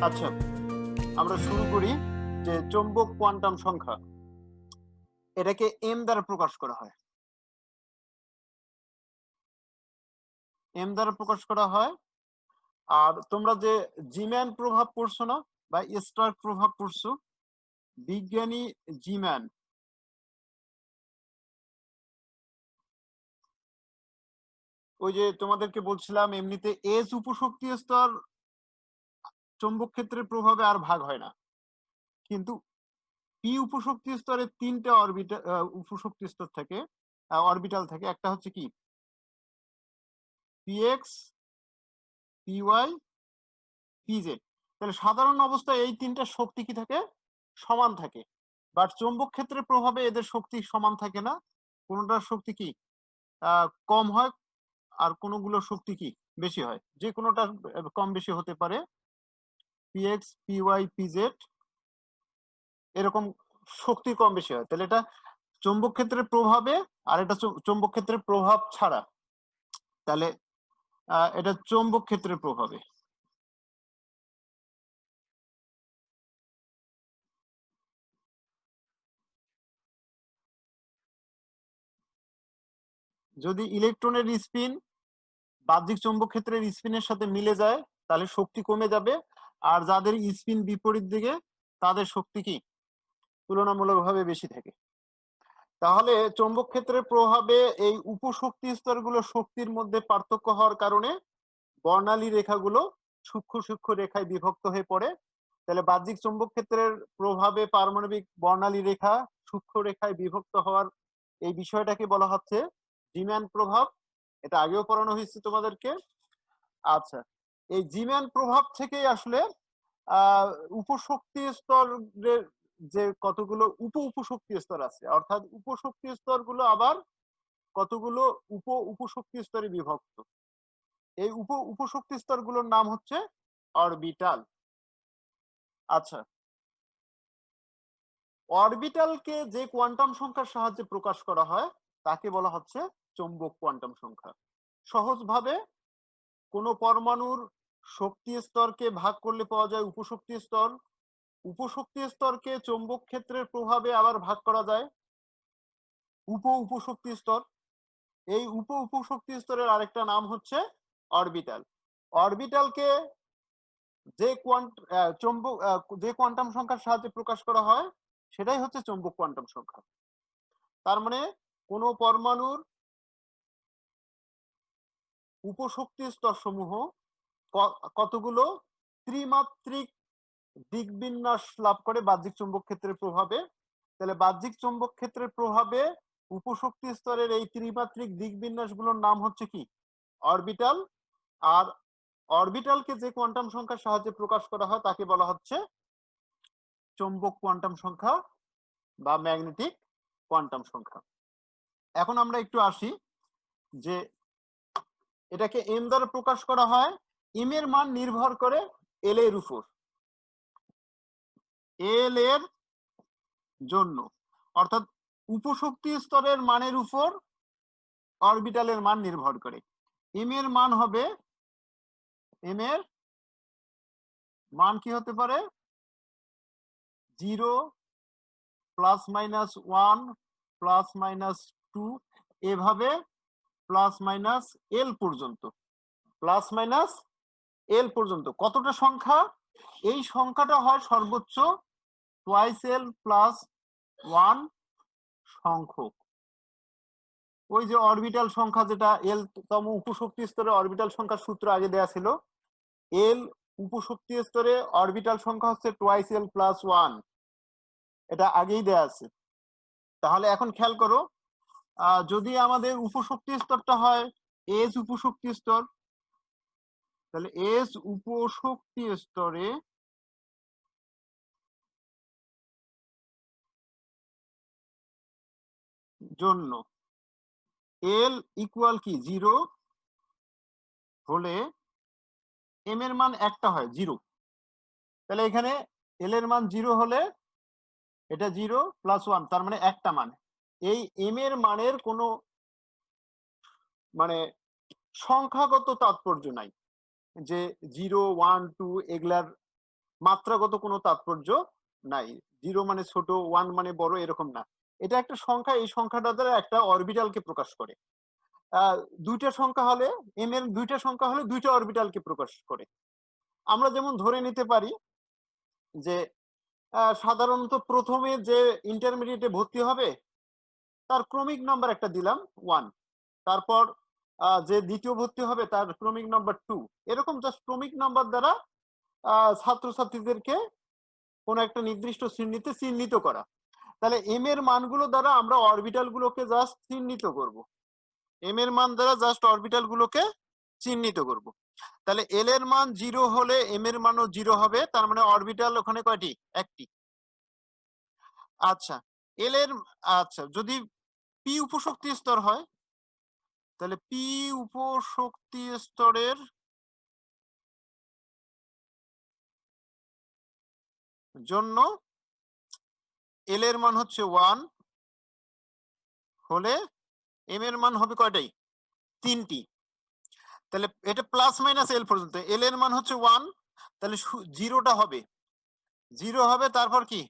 আচ্ছা, আমরা শুরু করি যে চৌম্বক কোয়ান্টাম সংখ্যা এটাকে এম দ্বারা প্রকাশ করা হয়। এম দ্বারা প্রকাশ করা হয়। আর তোমরা যে জিম্যান প্রভাব পড়ছো না, বা স্টার্ক প্রভাব পড়ছো, বিজ্ঞানী জিম্যান ওই যে তোমাদেরকে বলছিলাম এমনিতে এস উপশক্তি স্তর চৌম্বক ক্ষেত্রের প্রভাবে আর ভাগ হয় না, কিন্তু পি উপশক্তি স্তরে তিনটা অরবিটাল উপশক্তি স্তর থাকে, অরবিটাল থাকে। একটা হচ্ছে কি পিএক্স, পিওয়াই, পিজেড। তাহলে সাধারণ অবস্থায় এই তিনটা শক্তি কি থাকে, সমান থাকে। বাট চৌম্বক ক্ষেত্রের প্রভাবে এদের শক্তি সমান থাকে না, কোনোটার শক্তি কি কম হয় আর কোনোগুলোর শক্তি কি বেশি হয়। যে কোনোটা কম বেশি হতে পারে, পিএক্স, পিওয়াই, পিজেড এরকম শক্তি কম বেশি হয়। তাহলে এটা চৌম্বক ক্ষেত্রের প্রভাবে, আর এটা চৌম্বক ক্ষেত্রের প্রভাব ছাড়া। তাহলে এটা চৌম্বক ক্ষেত্রের প্রভাবে। যদি ইলেকট্রনের স্পিন বাহ্যিক চৌম্বক ক্ষেত্রের স্পিনের সাথে মিলে যায় তাহলে শক্তি কমে যাবে, আর যাদের স্পিন বিপরীত দিকে তাদের শক্তি কি তুলনামূলকভাবে বেশি থাকে। তাহলে চৌম্বক ক্ষেত্রের প্রভাবে এই উপশক্তি স্তরগুলো শক্তির মধ্যে পার্থক্য হওয়ার কারণে বর্ণালী রেখাগুলো সূক্ষ্ম সূক্ষ্ম রেখায় বিভক্ত হয়ে পড়ে। তাহলে বাহ্যিক চৌম্বক ক্ষেত্রের প্রভাবে পারমাণবিক বর্ণালী রেখা সূক্ষ্ম রেখায় বিভক্ত হওয়ার এই বিষয়টাকে বলা হচ্ছে জিম্যান প্রভাব। এটা আগেও পড়ানো হয়েছে তোমাদেরকে। আচ্ছা, এই জিম্যান প্রভাব থেকেই আসলে আহ উপশক্তি স্তরের যে কতগুলো উপশক্তি স্তর আছে, অর্থাৎ উপশক্তি স্তরগুলো আবার কতগুলো উপশক্তি স্তরে বিভক্ত। এই উপশক্তি স্তরগুলোর নাম হচ্ছে অরবিটাল। আচ্ছা, অরবিটালকে যে কোয়ান্টাম সংখ্যার সাহায্যে প্রকাশ করা হয় তাকে বলা হচ্ছে চৌম্বক কোয়ান্টাম সংখ্যা। সহজভাবে কোন পরমাণুর শক্তি স্তরকে ভাগ করলে পাওয়া যায় উপশক্তি স্তর। উপশক্তি স্তরকে চৌম্বক ক্ষেত্রের প্রভাবে আবার ভাগ করা যায় উপশক্তি স্তর। এই উপশক্তি স্তরের আরেকটা নাম হচ্ছে অরবিটাল। অরবিটালকে যে চৌম্বক যে কোয়ান্টাম সংখ্যার সাহায্যে প্রকাশ করা হয় সেটাই হচ্ছে চৌম্বক কোয়ান্টাম সংখ্যা। তার মানে কোন পরমাণুর উপশক্তি স্তর সমূহ কতগুলো ত্রিমাত্রিক দিকবিন্যাস লাভ করে বাহ্যিক চৌম্বক ক্ষেত্রের প্রভাবে। তাহলে বাহ্যিক চৌম্বক ক্ষেত্রের প্রভাবে উপশক্তি স্তরের এই ত্রিমাত্রিক দিকবিন্যাস গুলোর নাম হচ্ছে কি অরবিটাল। আর অরবিটালকে যে কোয়ান্টাম সংখ্যার সাহায্যে প্রকাশ করা হয় তাকে বলা হচ্ছে চৌম্বক কোয়ান্টাম সংখ্যা বা ম্যাগনেটিক কোয়ান্টাম সংখ্যা। এখন আমরা একটু আসি যে এটাকে এম দ্বারা প্রকাশ করা হয়। এম এর মান নির্ভর করে এল এর উপর। এল এর জন্য, অর্থাৎ উপশক্তি স্তরের মানের উপর অরবিটালের মান নির্ভর করে। এম এর মান হবে, এম এর মান কি হতে পারে 0, +-1, +-2, এভাবে +-L পর্যন্ত। +-L পর্যন্ত কতটা সংখ্যা? এই সংখ্যাটা হয় সর্বোচ্চ 2L+1 সংখ্যক। ওই যে অরবিটাল সংখ্যা যেটা এল তম উপশক্তি স্তরে অরবিটাল সংখ্যার সূত্র আগে দেয়া ছিল, এল উপশক্তি স্তরে অরবিটাল সংখ্যা হচ্ছে 2L+1, এটা আগেই দেয়া আছে। তাহলে এখন খেয়াল করো, যদি আমাদের উপশক্তি স্তরটা হয় এস উপশক্তি স্তর, তাহলে এস উপশক্তি স্তরে জন্য এল ইকুয়াল কি 0 হলে এম এর মান একটা হয় 0। তাহলে এখানে এল এর মান 0 হলে এটা 0+1, তার মানে একটা মান। এই এম এর মানের কোনো মানে সংখ্যাগত তাৎপর্য নাই যে 0, 1, 2 এগুলার মাত্রাগত কোনো তাৎপর্য নাই। 0 মানে ছোট, 1 মানে বড়, এরকম না। এটা একটা সংখ্যা, এই সংখ্যাটা দ্বারা একটা অরবিটালকে প্রকাশ করে। দুইটা সংখ্যা হলে, m এর দুইটা সংখ্যা হলে দুইটা অরবিটালকে প্রকাশ করে। আমরা যেমন ধরে নিতে পারি যে সাধারণত প্রথমে যে ইন্টারমিডিয়েটে ভর্তি হবে তার ক্রমিক নাম্বার একটা দিলাম 1, তারপর যে দ্বিতীয় ভর্তি হবে তার ক্রমিক নাম্বার 2, এরকম জাস্ট ক্রমিক নাম্বার দ্বারা ছাত্রছাত্রীদেরকে কোন একটা নির্দিষ্ট শ্রেণীতে চিহ্নিত করা। তাহলে m এর মানগুলো দ্বারা আমরা অরবিটাল গুলোকে জাস্ট চিহ্নিত করব। m এর মান দ্বারা জাস্ট অরবিটাল গুলোকে চিহ্নিত করব। তাহলে l এর মান 0 হলে m এর মানও 0 হবে, তার মানে অরবিটাল ওখানে কয়টি? একটি। আচ্ছা, l এর, আচ্ছা যদি p উপশক্তি স্তর হয় তাহলে p উপশক্তি স্তরের জন্য l এর মান হচ্ছে 1 হলে m এর মান হবে কয়টাই? 3টি। তাহলে এটা প্লাস মাইনাস l পর্যন্ত, l এর মান হচ্ছে 1, তাহলে 0টা হবে, 0 হবে, তারপর কি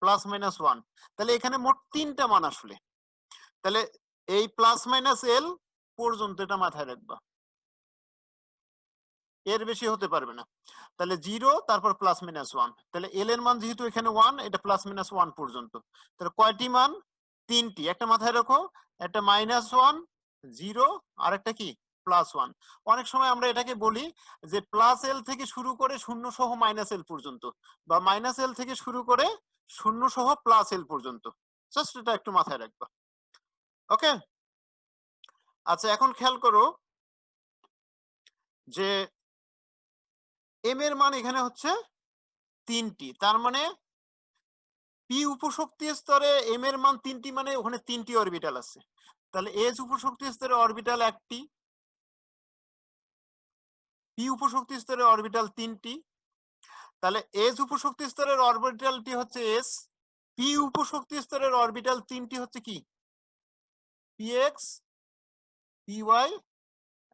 প্লাস মাইনাস 1, তাহলে এখানে মোট 3টা মান আসলে। তাহলে এই প্লাস মাইনাস l পর্যন্ত এটা মাথায় রাখবা, এর বেশি হতে পারবে না। তাহলে 0 তারপর প্লাস মাইনাস 1, তাহলে l এর মান যেহেতু এখানে 1, এটা প্লাস মাইনাস 1 পর্যন্ত। তাহলে কয়টি মান? 3টি। একটা মাথায় রাখো, একটা -1 0 আর একটা কি +1। অনেক সময় আমরা এটাকে বলি যে প্লাস l থেকে শুরু করে 0 সহ মাইনাস l পর্যন্ত, বা মাইনাস l থেকে শুরু করে 0 সহ প্লাস l পর্যন্ত। জাস্ট এটা একটু মাথায় রাখবা। ওকে, আচ্ছা এখন খেয়াল করো যে m এর মান এখানে হচ্ছে 3টি, তার মানে p উপশক্তি স্তরে m এর মান 3টি, মানে ওখানে 3টি অরবিটাল আছে। তাহলে s উপশক্তি স্তরে অরবিটাল একটি, p উপশক্তি স্তরে অরবিটাল 3টি। তাহলে s উপশক্তি স্তরের অরবিটালটি হচ্ছে s, p উপশক্তি স্তরের অরবিটাল 3টি হচ্ছে কি px, py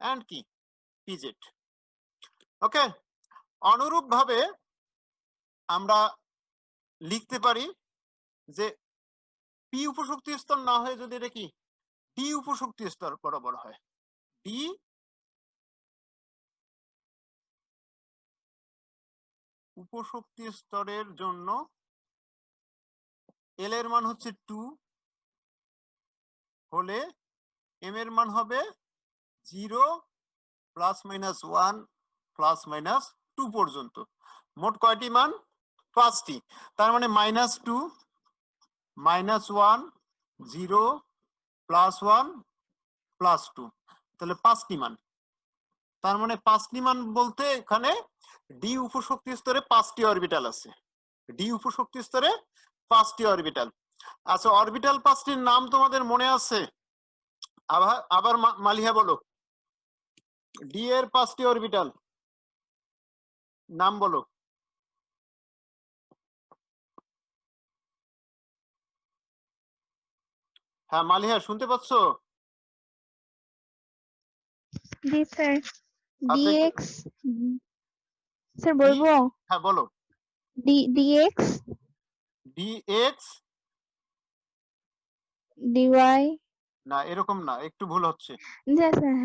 এন্ড কি pz। ওকে, অনুরূপ ভাবে আমরা লিখতে পারি যে p উপশক্তি স্তর না হয়ে যদি এটা কি d উপশক্তি স্তর বরাবর হয়, d উপশক্তি স্তরের জন্য l এর মান হচ্ছে 2 হলে m এর মান হবে 0 প্লাস মাইনাস 1 প্লাস মাইনাস 2 পর্যন্ত। মোট কয়টি মান? 5টি। তার মানে -2 -1 0 +1 +2, তাহলে 5টি মান। তার মানে 5টি মান বলতে এখানে ডি উপশক্তি স্তরে 5টি অরবিটাল আছে, ডি উপশক্তি স্তরে 5টি অরবিটাল। আচ্ছা, অরবিটাল 5টির নাম তোমাদের মনে আছে? আবার আবার মালিহা বলো, ডি এর 5টি অরবিটাল নাম বলো। হ্যাঁ মালিহা, শুনতে পাচ্ছ? জি স্যার। আচ্ছা dx স্যার বলবো? হ্যাঁ বলো। dx dx, dy, না এরকম না, একটু ভুল হচ্ছে। জি sir,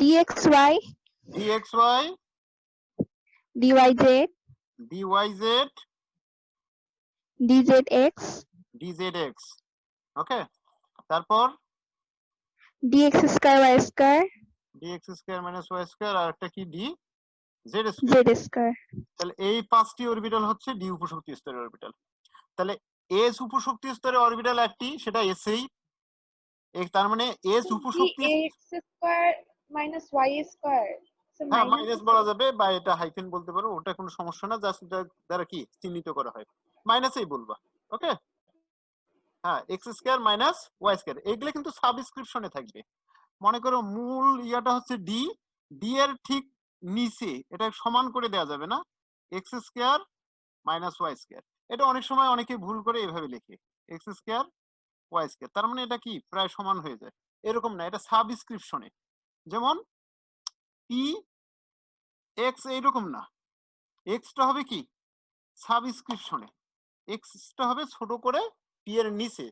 dxy, dxy, dyz, dyz, dzx, dzx। Okay, তারপর dx square y square, dx square minus y square, আর একটা কি D Z square. z square. তাহলে এই 5টি অরবিটাল হচ্ছে ডি উপশক্তি স্তরের অরবিটাল। তাহলে এস উপশক্তি স্তরের অরবিটাল একটি, সেটা এসেই, তার মানে এস উপশক্তি, dx square minus y square, হ্যাঁ মাইনাস বলা যাবে বা এটা হাইফেন বলতে পারো, ওটা কোনো সমস্যা না, জাস্ট এটা দ্বারা কি চিহ্নিত করা হয়, মাইনাসই বলবা। ওকে, হ্যাঁ x square minus y square, এগুলো কিন্তু সাবস্ক্রিপশনে থাকবে। মনে করো মূল ইয়াটা হচ্ছে ডি, ডি এর ঠিক নিচে এটা সমান করে দেওয়া যাবে না, x square minus y square. এটা অনেক সময় অনেকে ভুল করে এভাবে লিখে এক্স স্কয়ার ওয়াই স্কয়ার, তার মানে এটা কি প্রায় সমান হয়ে যায়, এরকম না, এটা সাবস্ক্রিপশনে। যেমন পি এক্স এইরকম না, এক্সটা হবে কি সাবস্ক্রিপশনে, এক্সটা হবে ছোট করে পি এর নিচে।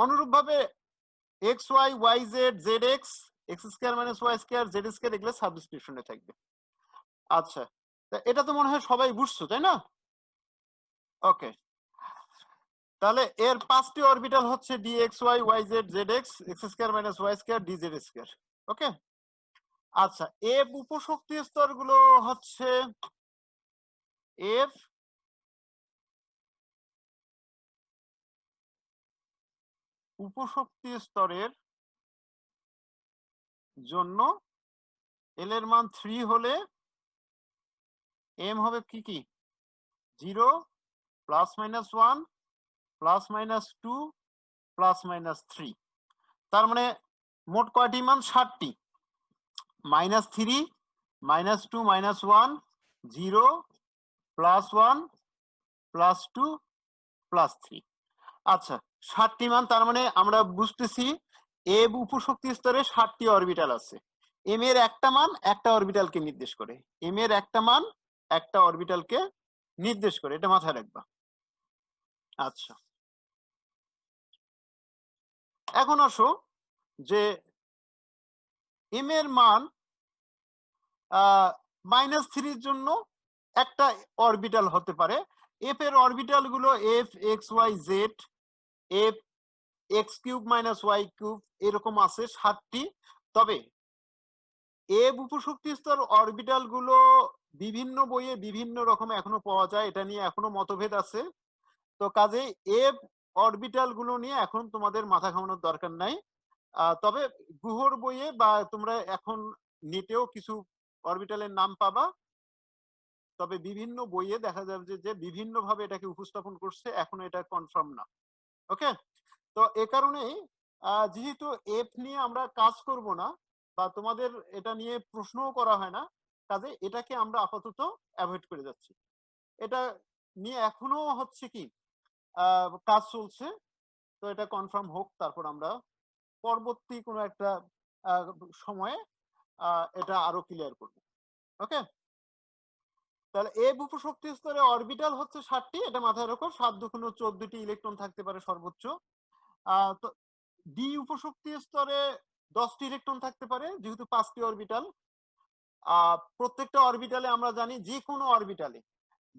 অনুরূপ ভাবে x Y Y Z Z x x square minus Y square z square এগুলো সাবস্ক্রিপশনে থাকবে। আচ্ছা, তা এটা তো মনে হয় সবাই বুঝছো, তাই না? ওকে, তাহলে এর 5টি অরবিটাল হচ্ছে D X Y Y Z Z x x square minus Y square D Z square. Okay, আচ্ছা, এফ উপশক্তি স্তর গুলো হচ্ছে এফ উপশক্তি স্তরের জন্য এল এর মান 3 হলে এম হবে কি কি 0 plus minus 1 plus minus 2 plus minus 3। তার মানে মোট কয়টি মান? 60টি। -3 -2 -1 0 +1 +2 +3। আচ্ছা, 60টি মান। তার মানে আমরা বুঝতেছি এ উপশক্তি স্তরে 60টি অরবিটাল আছে। এম এর একটা মান একটা অরবিটালকে নির্দেশ করে, এম এর একটা মান একটা অরবিটালকে নির্দেশ করে, এটা মাথায় রাখবা। আচ্ছা, এখন আসো যে এম এর মান -3 জন্য একটা অরবিটাল হতে পারে। এফ এর অরবিটাল গুলো f x y z, f x cube minus y cube, এরকম আছে 60টি। তবে এফ উপশক্তি স্তর অরবিটাল গুলো বিভিন্ন বইয়ে বিভিন্ন রকম এখনো পাওয়া যায়, এটা নিয়ে এখনো মতভেদ আছে। তো কাজেই এফ অরবিটাল গুলো নিয়ে এখন তোমাদের মাথা ঘামানোর দরকার নাই। তবে গুহর বইয়ে বা তোমরা এখন নেটেও কিছু অরবিটালের নাম পাবা, তবে বিভিন্ন বইয়ে দেখা যাবে যে বিভিন্ন ভাবে এটাকে উপস্থাপন করছে, এখনো এটা কনফার্ম না। ওকে, তো এ কারণেই যেহেতু এফ নিয়ে আমরা কাজ করব না বা তোমাদের এটা নিয়ে প্রশ্নও করা হয় না, কাজে এটাকে আমরা আপাতত অ্যাভয়েড করে যাচ্ছি। এটা নিয়ে এখনো হচ্ছে কি কাজ চলছে, তো এটা কনফার্ম হোক, তারপর আমরা পরবর্তী কোনো একটা সময়ে এটা আরো ক্লিয়ার করব। ওকে, তাহলে এফ উপশক্তি স্তরে অরবিটাল হচ্ছে 60টি, এটা মাথায় রাখো। 7 দুগুণ 14টি ইলেকট্রন থাকতে পারে সর্বোচ্চ। তো ডি উপশক্তি স্তরে 10টি ইলেকট্রন থাকতে পারে যেহেতু 5টি অরবিটাল। প্রত্যেকটা অরবিটালে আমরা জানি যে কোনো অরবিটালে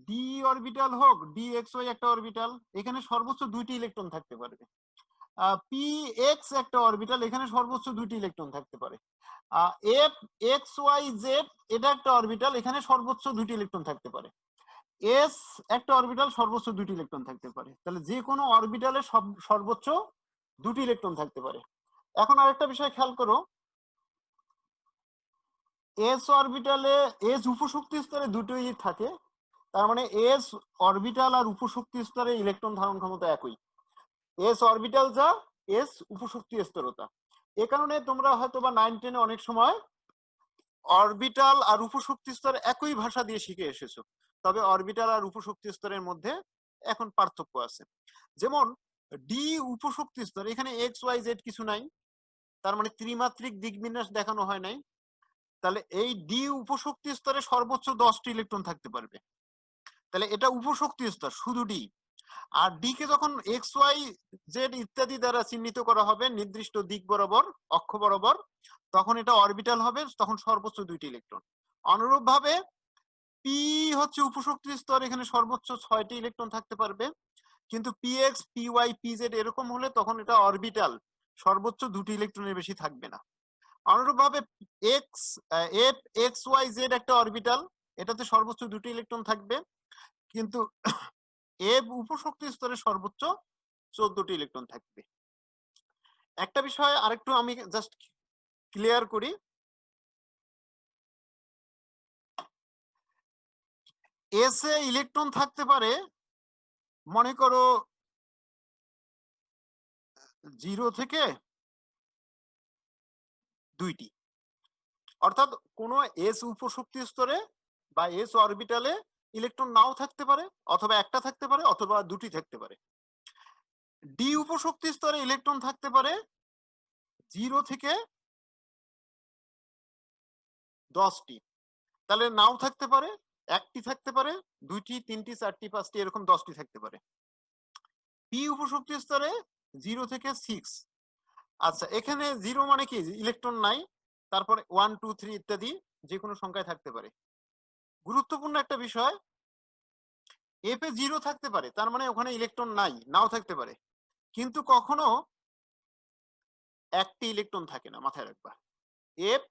ডি অরবিটাল হোক, ডি এক্স ওয়াই একটা অরবিটাল, এখানে সর্বোচ্চ 2টি ইলেকট্রন থাকতে পারবে। পি এক্স একটা অরবিটাল, এখানে সর্বোচ্চ 2টি ইলেকট্রন থাকতে পারে। এফ এক্স ওয়াই জেড এটা একটা অরবিটাল, এখানে সর্বোচ্চ 2টি ইলেকট্রন থাকতে পারে। এস একটা অরবিটাল, সর্বোচ্চ 2টি ইলেকট্রন থাকতে পারে। তাহলে যে কোনো অরবিটালে সর্বোচ্চ 2টি ইলেকট্রন থাকতে পারে। এখন আরেকটা বিষয় খেয়াল করো, এস অরবিটালে এস উপশক্তি স্তরে দুটোই থাকে, তার মানে এস অরবিটাল আর উপশক্তি স্তরে ইলেকট্রন ধারণ ক্ষমতা একই। এস অরবিটাল যা, এস উপশক্তি স্তরতা। এ কারণে তোমরা হয়তো বা 9-10 অনেক সময় অরবিটাল আর উপশক্তি স্তর একই ভাষা দিয়ে শিখে এসেছো, তবে অরবিটাল আর উপশক্তি স্তরের মধ্যে এখন পার্থক্য আছে। যেমন ডি উপশক্তি স্তর, এখানে এক্স ওয়াই জেড কিছু নাই, তার মানে ত্রিমাত্রিক দিকবিন্যাস দেখানো হয় নাই। তাহলে এই ডি উপশক্তি স্তরে সর্বোচ্চ 10টি ইলেকট্রন থাকতে পারবে। তাহলে এটা উপশক্তি স্তর, শুধু ডি। আর ডি কে যখন এক্স ওয়াই জেড ইত্যাদি দ্বারা চিহ্নিত করা হবে নির্দিষ্ট দিক বরাবর, অক্ষ বরাবর, তখন এটা অরবিটাল হবে, তখন সর্বোচ্চ 2টি ইলেকট্রন। অনুরূপ ভাবে পি হচ্ছে উপশক্তি স্তর, এখানে সর্বোচ্চ 6টি ইলেকট্রন থাকতে পারবে। কিন্তু p x p y p z এরকম হলে তখন এটা অরবিটাল, সর্বোচ্চ 2টি ইলেকট্রনের বেশি থাকবে না। অনুরূপ ভাবে x f x y z একটা অরবিটাল, এটাতে সর্বোচ্চ 2টি ইলেকট্রন থাকবে, কিন্তু এফ উপশক্তি স্তরে সর্বোচ্চ 14টি ইলেকট্রন থাকবে। একটা বিষয় আরেকটু আমি জাস্ট ক্লিয়ার করি, এস এ ইলেকট্রন থাকতে পারে মনে করো 0 থেকে 2টি, অর্থাৎ কোন এস উপশক্তি স্তরে বা এস অরবিটালে ইলেকট্রন নাও থাকতে পারে, অথবা একটা থাকতে পারে, অথবা 2টি থাকতে পারে। ডি উপশক্তি স্তরে ইলেকট্রন থাকতে পারে 0 থেকে 10টি, তাহলে নাও থাকতে পারে, একটি থাকতে পারে, দুইটি, তিনটি, চারটি, পাঁচটি, এরকম 10টি থাকতে পারে। পি উপশক্তি স্তরে 0 থেকে 6। আচ্ছা, এখানে 0 মানে কি ইলেকট্রন নাই, তারপরে 1 2 3 ইত্যাদি যে কোনো সংখ্যায় থাকতে পারে। গুরুত্বপূর্ণ একটা বিষয়, এফ এ 0 থাকতে পারে, তার মানে ওখানে ইলেকট্রন নাই, নাও থাকতে পারে, কিন্তু কখনো একটি ইলেকট্রন থাকে না, মাথায় রাখবা। এফ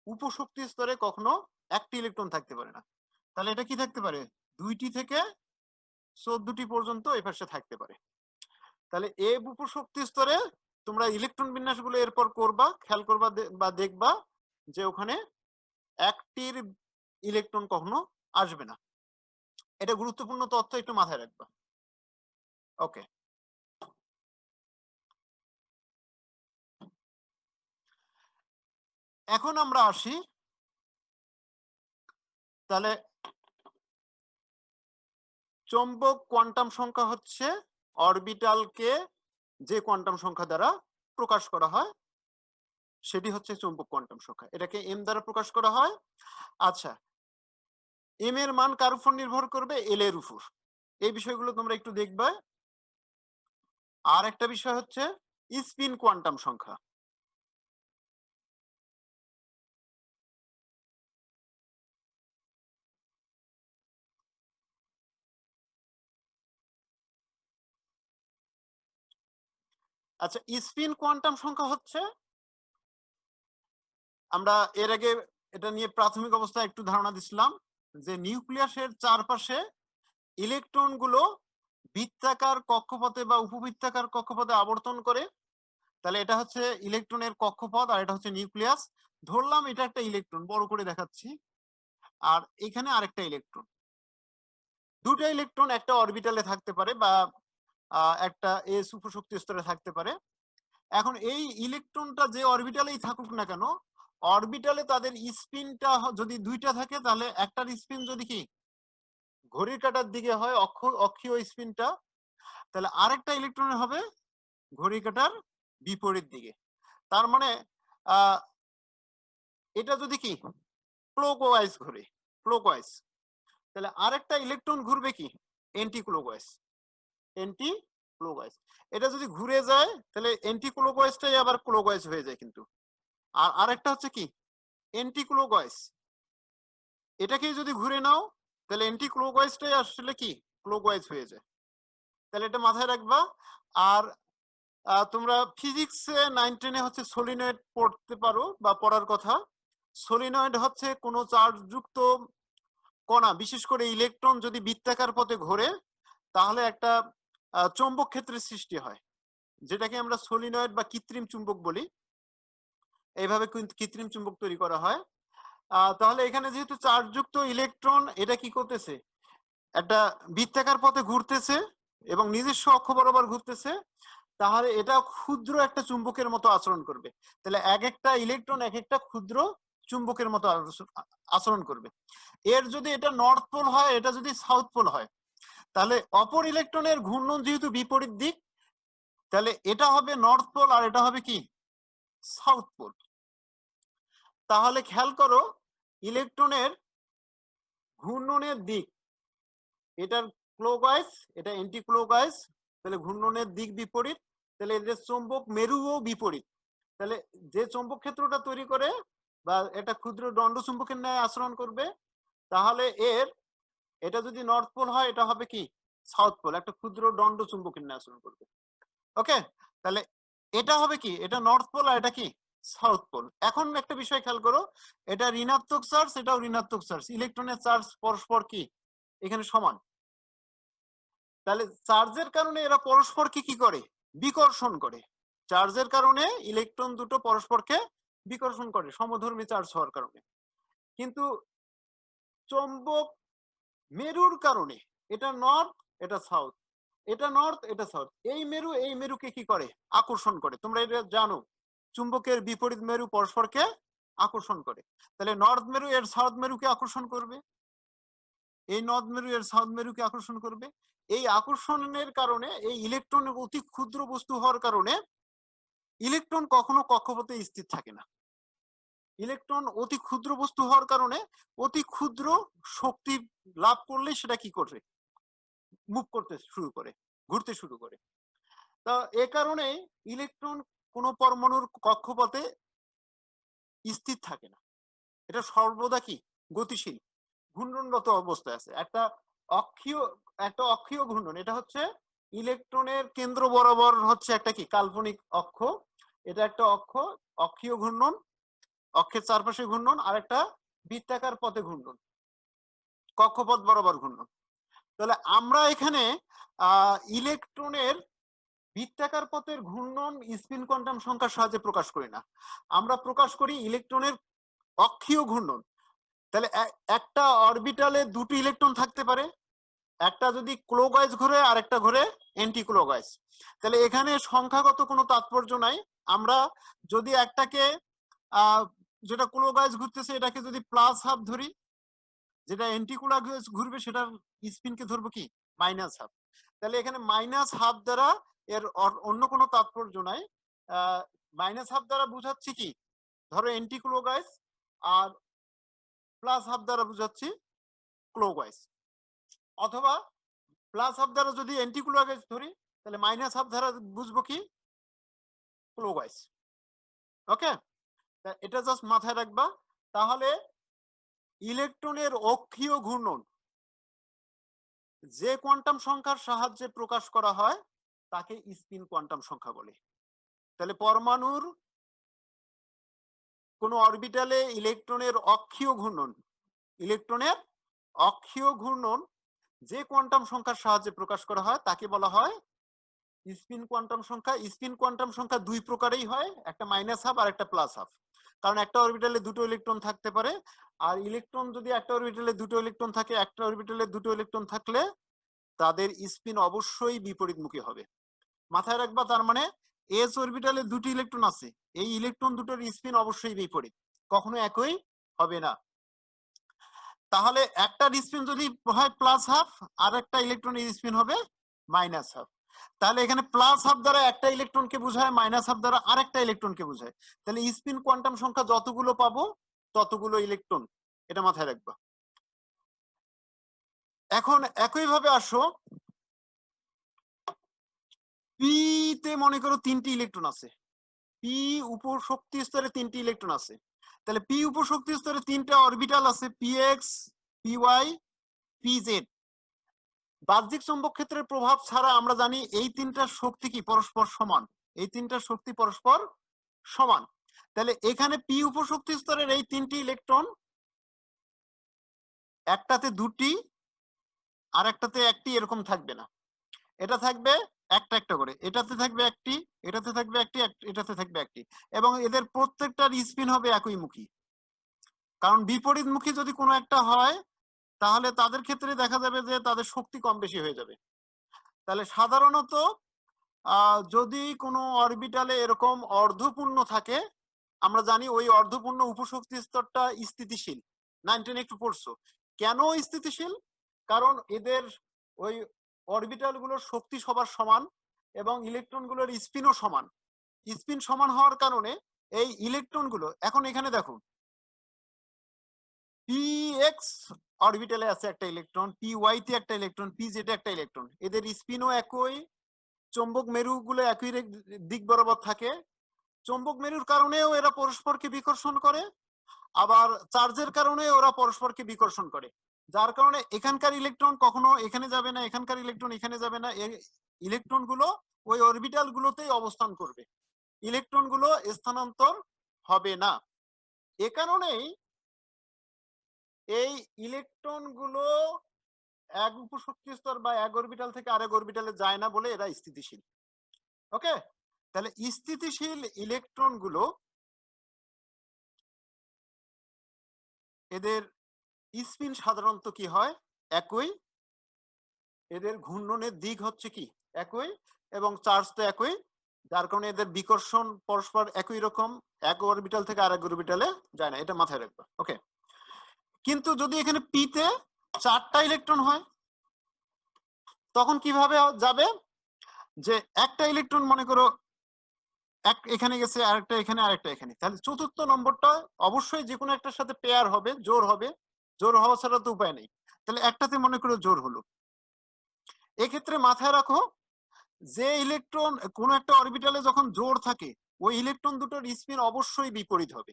উপশক্তি স্তরে কখনো একটি ইলেকট্রন থাকতে পারে না। তাহলে এটা কি থাকতে পারে, 2টি থেকে 14টি পর্যন্ত এই পাশে থাকতে পারে। তাহলে এফ উপশক্তি স্তরে তোমরা ইলেকট্রন বিন্যাসগুলো এরপর করবা, খেয়াল করবা বা দেখবা যে ওখানে একটির ইলেকট্রন কখনো আসবে না। এটা গুরুত্বপূর্ণ তথ্য, একটু মাথায় রাখবা। ওকে, এখন আমরা আসি, তাহলে চৌম্বক কোয়ান্টাম সংখ্যা হচ্ছে অরবিটালকে যে কোয়ান্টাম সংখ্যা দ্বারা প্রকাশ করা হয় সেটি হচ্ছে চৌম্বক কোয়ান্টাম সংখ্যা, এটাকে এম দ্বারা প্রকাশ করা হয়। আচ্ছা, এম এর মান কার উপর নির্ভর করবে, এল এর উপর। এই বিষয়গুলো তোমরা একটু দেখবে। আর একটা বিষয় হচ্ছে স্পিন কোয়ান্টাম সংখ্যা। আচ্ছা, স্পিন কোয়ান্টাম সংখ্যা হচ্ছে, আমরা এর আগে এটা নিয়ে প্রাথমিক অবস্থায় একটু ধারণা দিছিলাম যে নিউক্লিয়াসের চারপাশে ইলেকট্রন গুলো বৃত্তাকার কক্ষপথে বা উপবৃত্তাকার কক্ষপথে আবর্তন করে। তাহলে এটা হচ্ছে ইলেকট্রনের কক্ষপথ আর এটা হচ্ছে নিউক্লিয়াস। ধরলাম এটা একটা ইলেকট্রন, বড় করে দেখাচ্ছি, আর এখানে আরেকটা ইলেকট্রন। দুটো ইলেকট্রন একটা অরবিটালে থাকতে পারে বা একটা এস উপশক্তি স্তরে থাকতে পারে। এখন এই ইলেকট্রনটা যে অরবিটালেই থাকুক না কেন, অরবিটালে তাদের স্পিনটা যদি দুইটা থাকে, তাহলে একটার স্পিন যদি কি ঘড়ির কাঁটার দিকে হয়, অক্ষীয় স্পিনটা, তাহলে আরেকটা ইলেকট্রনের হবে ঘড়ির কাঁটার বিপরীত দিকে। তার মানে এটা যদি কি ক্লকওয়াইজ ঘুরে, ক্লকওয়াইজ, তাহলে আরেকটা ইলেকট্রন ঘুরবে কি এন্টি ক্লকওয়াইজ, এন্টি ক্লকওয়াইজ। এটা যদি ঘুরে যায় তাহলে এন্টি ক্লকওয়াইজটাই আবার ক্লকওয়াইজ হয়ে যায় কিন্তু। আর আরেকটা হচ্ছে কি এন্টি ক্লকওয়াইজ, এটাকে যদি ঘুরে নাও তাহলে এন্টি ক্লকওয়াইজটাই আসলে কি ক্লকওয়াইজ হয়ে যায়। তাহলে এটা মাথায় রাখবা। আর তোমরা ফিজিক্সে 9 10 হচ্ছে সলিনয়েড পড়তে পারো বা পড়ার কথা। সলিনয়েড হচ্ছে কোনো চার্জযুক্ত কণা, বিশেষ করে ইলেকট্রন যদি বৃত্তাকার পথে ঘোরে তাহলে একটা চৌম্বক ক্ষেত্রের সৃষ্টি হয়, যেটাকে আমরা সলিনয়েড বা কৃত্রিম চুম্বক বলি। এইভাবে কৃত্রিম চুম্বক তৈরি করা হয়। তাহলে এখানে যেহেতু চার্জযুক্ত ইলেকট্রন, এটা কি করতেছে, একটা বৃত্তাকার পথে ঘুরতেছে এবং নিজস্ব অক্ষ বরাবর ঘুরতেছে, তাহলে এটা ক্ষুদ্র একটা চুম্বকের মতো আচরণ করবে। তাহলে এক একটা ইলেকট্রন এক একটা ক্ষুদ্র চুম্বকের মতো আচরণ করবে। এর যদি এটা নর্থ পোল হয়, এটা যদি সাউথ পোল হয়, তাহলে অপর ইলেকট্রনের ঘূর্ণন যেহেতু বিপরীত দিক, তাহলে এটা হবে নর্থ পোল আর এটা হবে কি সাউথ পোল। তাহলে খেয়াল করো ইলেকট্রনের ঘূর্ণনের দিক, এটার ক্লকওয়াইজ, এটা এন্টি ক্লকওয়াইজ, তাহলে ঘূর্ণনের দিক বিপরীত, তাহলে এদের চৌম্বক মেরুও বিপরীত। তাহলে যে চৌম্বক ক্ষেত্রটা তৈরি করে বা এটা ক্ষুদ্র দণ্ড চুম্বকের ন্যায় আচরণ করবে, তাহলে এটা যদি নর্থ পোল হয় এটা হবে কি সাউথ পোল, একটা ক্ষুদ্র দণ্ড চুম্বকের ন্যায় আচরণ করবে। ওকে, তাহলে এটা হবে কি, এটা নর্থ পোল আর এটা কি সাউথ পোল। এখন একটা বিষয় খেয়াল করো, এটা ঋণাত্মক চার্জ, এটাও ঋণাত্মক চার্জ, ইলেকট্রনের চার্জ পরস্পর কি এখানে সমান। তাহলে চার্জের কারণে এরা পরস্পরকে কি করে, বিকর্ষণ করে। চার্জের কারণে ইলেকট্রন দুটো পরস্পরকে বিকর্ষণ করে সমধর্মী চার্জ হওয়ার কারণে। কিন্তু চৌম্বক মেরুর কারণে, এটা নর্থ এটা সাউথ, এটা নর্থ এটা সাউথ, এই মেরুকে কি করে আকর্ষণ করে। তোমরা এটা জানো, চুম্বকের বিপরীত মেরু পরস্পরকে আকর্ষণ করে। তাহলে নর্থ মেরু এর সাউথ মেরুকে আকর্ষণ করবে, এই নর্থ মেরু এর সাউথ মেরুকে আকর্ষণ করবে। এই আকর্ষণের কারণে এই ইলেকট্রনের অতি ক্ষুদ্র বস্তু হওয়ার কারণে ইলেকট্রন কখনো কক্ষপথে স্থির থাকে না। ইলেকট্রন অতি ক্ষুদ্র বস্তু হওয়ার কারণে অতি ক্ষুদ্র শক্তি লাভ করলে সেটা কি করবে, মুভ করতে শুরু করে, ঘুরতে শুরু করে। তা এ কারণে ইলেকট্রন কোনো পরমাণুর কক্ষপথে স্থির থাকে না, এটা সর্বদা কি গতিশীল, ঘূর্ণনরত অবস্থায় আছে। একটা অক্ষীয় ঘূর্ণন, এটা হচ্ছে ইলেকট্রনের কেন্দ্র বরাবর হচ্ছে একটা কি কাল্পনিক অক্ষ, এটা একটা অক্ষীয় ঘূর্ণন, অক্ষের চারপাশে ঘূর্ণন, আর একটা বৃত্তাকার পথে ঘূর্ণন, কক্ষপথ বরাবর ঘূর্ণন। তাহলে আমরা এখানে ইলেকট্রনের বৃত্তাকার পথের ঘূর্ণন স্পিন কোয়ান্টাম সংখ্যার সাহায্যে প্রকাশ করি না, আমরা প্রকাশ করি ইলেকট্রনের অক্ষীয় ঘূর্ণন। তাহলে একটা অরবিটালে দুটো ইলেকট্রন থাকতে পারে, একটা যদি ক্লকওয়াইজ ঘুরে আর একটা ঘুরে অ্যান্টি ক্লকওয়াইজ। তাহলে এখানে সংখ্যাগত কোনো তাৎপর্য নাই, আমরা যদি একটাকে যেটা ক্লকওয়াইজ ঘুরতেছে এটাকে যদি প্লাস হাফ ধরি, যেটা অ্যান্টি ক্লকওয়াইজ ঘুরবে সেটার স্পিনকে ধরবো কি মাইনাস হাফ। তাহলে এখানে মাইনাস হাফ দ্বারা এর অন্য কোনো তাৎপর্য নাই, মাইনাস হাফ দ্বারা বুঝাচ্ছি কি ধরো অ্যান্টি ক্লকওয়াইজ, আর প্লাস হাফ দ্বারা বুঝাচ্ছি ক্লকওয়াইজ, অথবা প্লাস হাফ দ্বারা যদি অ্যান্টি ক্লকওয়াইজ ধরি তাহলে মাইনাস হাফ দ্বারা বুঝবো কি ক্লকওয়াইজ। ওকে, এটা জাস্ট মাথায় রাখবা। তাহলে ইলেকট্রনের অক্ষীয় ঘূর্ণন যে কোয়ান্টাম সংখ্যার সাহায্যে প্রকাশ করা হয় তাকে স্পিন কোয়ান্টাম সংখ্যা বলে। তাহলে পরমাণুর কোন অরবিটালে ইলেকট্রনের অক্ষীয় ঘূর্ণন যে কোয়ান্টাম সংখ্যার সাহায্যে প্রকাশ করা হয় তাকে বলা হয় স্পিন কোয়ান্টাম সংখ্যা। স্পিন কোয়ান্টাম সংখ্যা দুই প্রকারেই হয়, একটা মাইনাস হাফ আর একটা প্লাস হাফ। কারণ একটা অরবিটালে দুটো ইলেকট্রন থাকতে পারে, আর ইলেকট্রন যদি একটা অরবিটালে দুটো ইলেকট্রন থাকে, একটা অরবিটালে দুটো ইলেকট্রন থাকলে তাদের স্পিন অবশ্যই বিপরীতমুখী হবে। মাথায় রাখবা, তার মানে এস অরবিটালে দুটো ইলেকট্রন আছে, এই ইলেকট্রন দুটোর স্পিন অবশ্যই বিপরীত, কখনো একই হবে না। তাহলে একটা স্পিন যদি হয় প্লাস হাফ আর একটা ইলেকট্রনের স্পিন হবে মাইনাস হাফ। তাহলে এখানে প্লাস হাফ দ্বারা একটা ইলেকট্রনকে বোঝায়, মাইনাস হাফ দ্বারা আরেকটা ইলেকট্রনকে বোঝায়। তাহলে স্পিন কোয়ান্টাম সংখ্যা যতগুলো পাবো ততগুলো ইলেকট্রন, এটা মাথায় রাখবা। এখন একইভাবে আসো পি তে, মনে করো তিনটি ইলেকট্রন আছে, পি উপর শক্তি স্তরে তিনটি ইলেকট্রন আছে। তাহলে পি উপর শক্তি স্তরে তিনটা অরবিটাল আছে, p x, p y, p z. বাহ্যিক চৌম্বক ক্ষেত্রের প্রভাব ছাড়া আমরা জানি এই তিনটার শক্তি কি পরস্পর সমান, এই তিনটার শক্তি পরস্পর সমান। তাহলে এখানে পি উপশক্তি স্তরের এই তিনটি ইলেকট্রন, একটাতে দুটি আর একটাতে একটি এরকম থাকবে না, এটা থাকবে একটা একটা করে, এটাতে থাকবে একটি, এটাতে থাকবে একটি, এটাতে থাকবে একটি, এবং এদের প্রত্যেকটার স্পিন হবে একইমুখী। কারণ বিপরীতমুখী যদি কোনো একটা হয় তাহলে তাদের ক্ষেত্রে দেখা যাবে যে তাদের শক্তি কম বেশি হয়ে যাবে। তাহলে সাধারণত যদি কোনো অরবিটালে এরকম অর্ধপূর্ণ থাকে, আমরা জানি ওই অর্ধপূর্ণ উপশক্তি স্তরটা স্থিতিশীল। 9 একটু পড়ছো কেন স্থিতিশীল, কারণ এদের ওই অরবিটাল গুলোর শক্তি সবার সমান এবং ইলেকট্রন গুলোর স্পিনও সমান। স্পিন সমান হওয়ার কারণে এই ইলেকট্রন গুলো, এখন এখানে দেখো পি এক্স অরবিটালে আছে একটা ইলেকট্রন, পি ওয়াই তে একটা ইলেকট্রন, পি জেড একটা ইলেকট্রন, এদের স্পিনও একই, চৌম্বক মেরুগুলো একই দিক বরাবর থাকে, চৌম্বক মেরুর কারণেও এরা পরস্পরকে বিকর্ষণ করে, আবার চার্জের কারণে ওরা পরস্পরকে বিকর্ষণ করে, যার কারণে এখানকার ইলেকট্রন কখনো এখানে যাবে না, এখানকার ইলেকট্রন এখানে যাবে না, ইলেকট্রন গুলো ওই অরবিটাল গুলোতেই অবস্থান করবে, ইলেকট্রন গুলো স্থানান্তর হবে না। এ কারণেই এই ইলেকট্রন গুলো এক উপশক্তি স্তর বা এক অরবিটাল থেকে আরেক অরবিটালে যায় না বলে এরা স্থিতিশীল। ওকে, তাহলে স্থিতিশীল ইলেকট্রন গুলো এদের স্পিন সাধারণত কি হয় একই, এদের ঘূর্ণনের দিক হচ্ছে কি একই, এবং চার্জ তো একই, যার কারণে এদের বিকর্ষণ পরস্পর একই রকম, এক অরবিটাল থেকে আরেক অরবিটালে যায় না, এটা মাথায় রাখবা। ওকে, কিন্তু যদি এখানে পি তে 4টা ইলেকট্রন হয় তখন কিভাবে যাবে, যে একটা ইলেকট্রন মনে করো এখানে গেছে, আরেকটা এখানে, আরেকটা এখানে, তাহলে চতুর্থ নম্বরটা অবশ্যই যে কোনো একটার সাথে পেয়ার হবে, জোড় হবে, জোড় হওয়া ছাড়া তো উপায় নেই। তাহলে একটাতে মনে করো জোড় হলো। এক্ষেত্রে মাথায় রাখো যে ইলেকট্রন কোন একটা অরবিটালে যখন জোড় থাকে ওই ইলেকট্রন দুটোর স্পিন অবশ্যই বিপরীত হবে।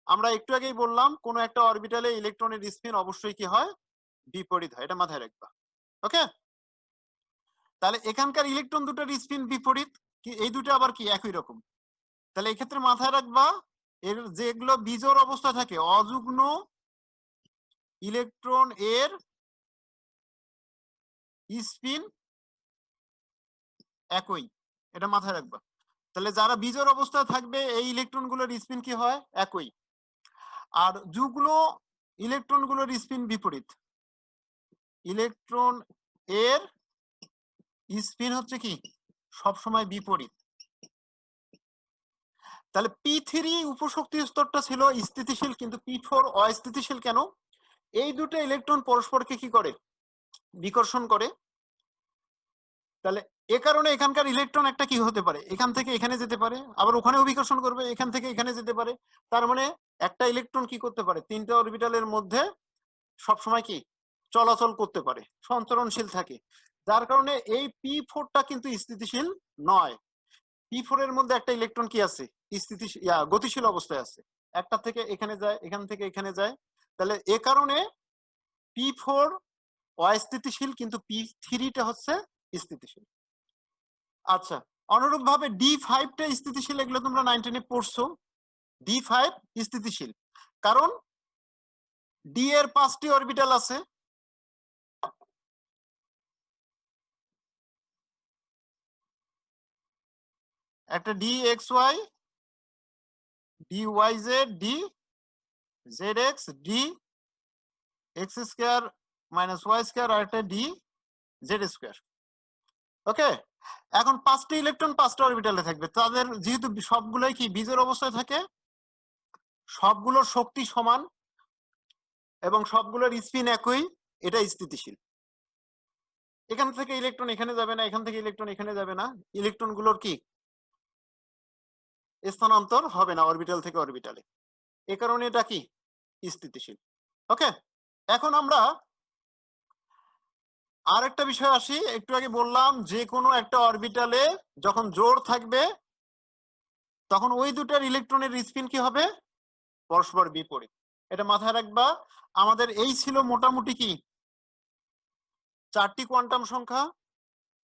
আমরা একটু আগেই বললাম কোন একটা অরবিটালে ইলেকট্রনের স্পিন অবশ্যই কি হয়, বিপরীত হয়, এটা মাথায় রাখবা। ওকে, তাহলে এখানকার ইলেকট্রন দুটোর স্পিন বিপরীত, কি এই দুটো আবার কি একই রকম। তাহলে এক্ষেত্রে মাথায় রাখবা এর যেগুলো বিজোড় অবস্থা থাকে অযুগ্ন ইলেকট্রন এর স্পিন একই, এটা মাথায় রাখবা। তাহলে যারা বিজোড় অবস্থায় থাকবে এই ইলেকট্রন গুলোর স্পিন কি হয়, একই। আর যুগ্ন ইলেকট্রন গুলোর স্পিন বিপরীত, ইলেকট্রন এর স্পিন হচ্ছে কি সবসময় বিপরীত। তাহলে P3 উপশক্তি স্তরটা ছিল স্থিতিশীল, কিন্তু P4 অস্থিতিশীল কেন? এই দুটো ইলেকট্রন পরস্পরকে কি করে, বিকর্ষণ করে। তাহলে এ কারণে এখানকার ইলেকট্রন একটা কি হতে পারে, এখান থেকে এখানে যেতে পারে, আবার ওখানেও বিকর্ষণ করবে, এখান থেকে এখানে যেতে পারে। তার মানে একটা ইলেকট্রন কি করতে পারে, তিনটা অরবিটালের মধ্যে সবসময় কি চলাচল করতে পারে, সঞ্চরণশীল থাকে। যার কারণে এই P4টা কিন্তু স্থিতিশীল নয়। P4 এর মধ্যে একটা ইলেকট্রন কি আছে, স্থিতিশীল গতিশীল অবস্থায় আছে, একটা থেকে এখানে যায়, এখান থেকে এখানে যায়। তাহলে এ কারণে P4 অস্থিতিশীল, কিন্তু P3টা হচ্ছে স্থিতিশীল। আচ্ছা, অনুরূপ ভাবে D5টা স্থিতিশীল, এগুলো তোমরা 9-10 পড়ছো। D5 স্থিতিশীল কারণ D এর 5টি অরবিটাল আছে, একটা DXY, DYZ, DZX, DX square minus Y square, আর একটা DZ স্কয়ার। ওকে, এখন 5টি ইলেকট্রন 5টা অরবিটালে থাকবে, তাদের যেহেতু সবগুলোই কি বিজোড় অবস্থায় থাকে, সবগুলোর শক্তি সমান এবং সবগুলোর স্পিন একই, এটা স্থিতিশীল। এখান থেকে ইলেকট্রন এখানে যাবে না, এখান থেকে ইলেকট্রন এখানে যাবে না, ইলেকট্রন গুলোর কি স্থানান্তর হবে না অরবিটাল থেকে অরবিটালে, এ কারণে এটা কি স্থিতিশীল। ওকে, এখন আমরা আর একটা বিষয় আসি। একটু আগে বললাম যে কোনো একটা অরবিটালে যখন জোড় থাকবে তখন ওই দুটার ইলেকট্রনের স্পিন কি হবে, পরস্পর বিপরীত, এটা মাথায় রাখবা। আমাদের এই ছিল মোটামুটি কি 4টি কোয়ান্টাম সংখ্যা।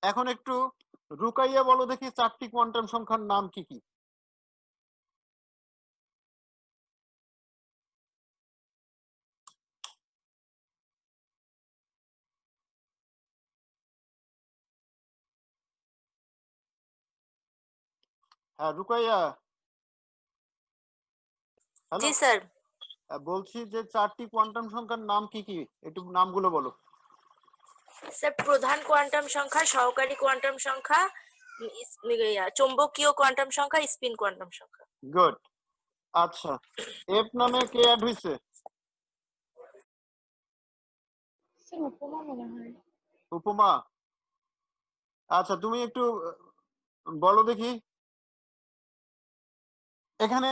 এখন একটু রুকাইয়া বলো দেখি 4টি কোয়ান্টাম সংখ্যার নাম কি কি। হ্যাঁ রুকাইয়া, হ্যালো। জি স্যার। বলছি যে 4টি কোয়ান্টাম সংখ্যার নাম কি কি, একটু নামগুলো বলো। স্যার, প্রধান কোয়ান্টাম সংখ্যা, সহকারী কোয়ান্টাম সংখ্যা, চৌম্বকীয় কোয়ান্টাম সংখ্যা, স্পিন কোয়ান্টাম সংখ্যা। গুড। আচ্ছা, এফ নামে কে অ্যাড হইছে? স্যার উপমা মনে হয়। উপমা। আচ্ছা, তুমি একটু বলো দেখি এখানে